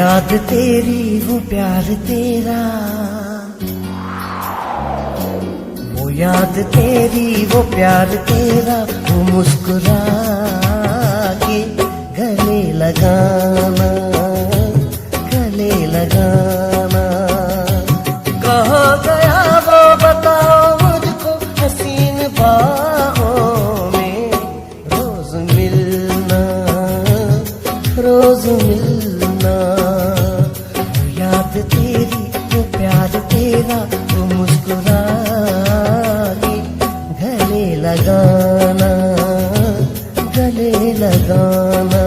याद तेरी वो प्यार तेरा, वो याद तेरी वो प्यार तेरा, वो मुस्कुरा के गले लगाना, गले लगाना। कहाँ गया वो बताओ मुझको हसीन बाहों में, रोज मिलना, रोज मिलना। वो याद तेरी वो प्यार तेरा, वो मुस्कुरा के गले लगाना, गले लगाना।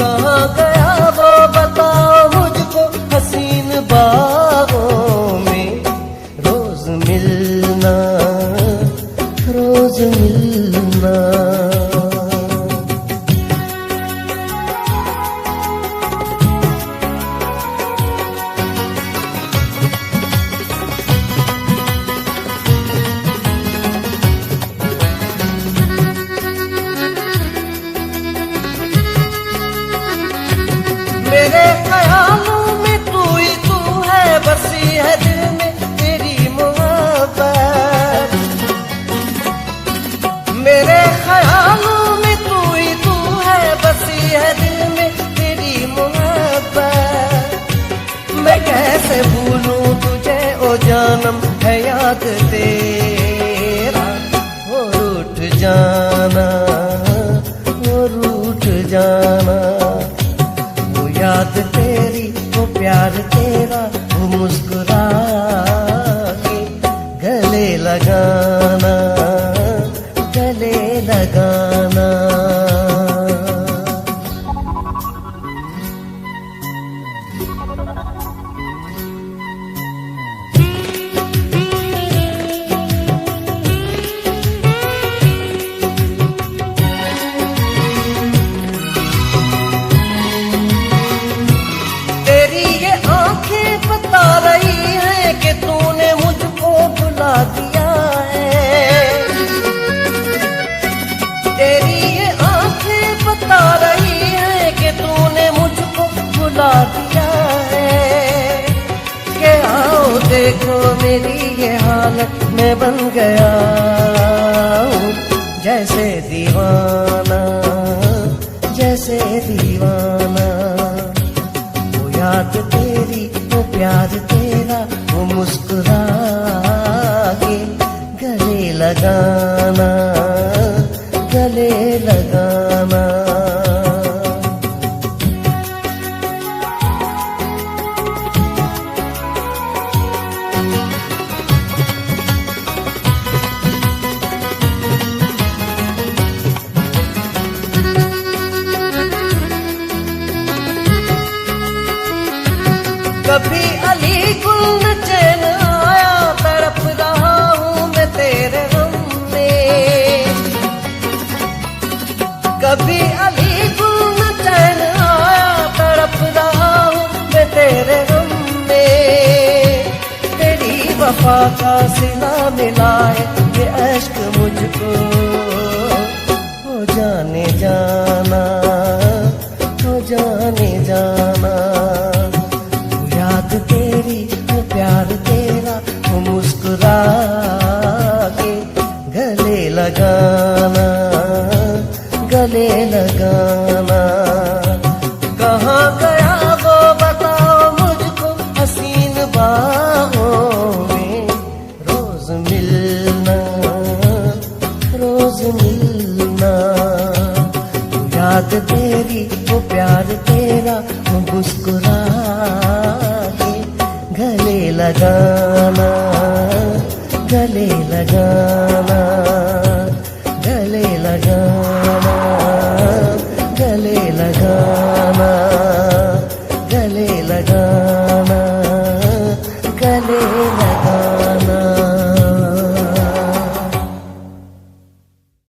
कहाँ गया वो बताओ मुझको हसीन बाहों में, रोज मिलना, रोज मिलना। मेरे ख्यालों में तू ही तू है, बसी है दिल में तेरी मोहब्बत। मेरे ख्यालों में तू ही तू है, बसी है दिल में तेरी मोहब्बत। मैं कैसे भूलूं तुझे ओ जानम, है याद तेरा वो रूठ जाना, वो रूठ जाना। याद तेरी वो प्यार तेरा, वो मुस्कुरा के गले लगाना, गले लगाना। बता रही है कि तूने मुझको भुला दिया है, तेरी ये आंखें बता रही है कि तूने मुझको भुला दिया है। कि आओ देखो मेरी ये हालत में बन गया हूँ, जैसे दीवाना, जैसे दीवाना। वो याद तेरी वो प्यार तेरा, वो मुस्कुरा के गले लगाना, गले लगाना। कभी अली गुल न चैन आया, तड़प रहा हूँ मैं तेरे गम में। कभी अली गुल न चैन आया, तड़प रहा हूँ मैं तेरे गम में। तेरी वफा का सिला मिलाए ये अश्क मुझको, हो जाने जाना, हो जाने जाना। याद तेरी वो प्यार तेरा, वो मुस्कुरा के गले लगाना, गले लगाना। कहाँ गया वो बताओ मुझको हसीन बाहों में, रोज मिलना, रोज मिलना। याद तेरी वो प्यार तेरा, वो मुस्कुरा गले लगाना, गले लगाना, गले लगाना।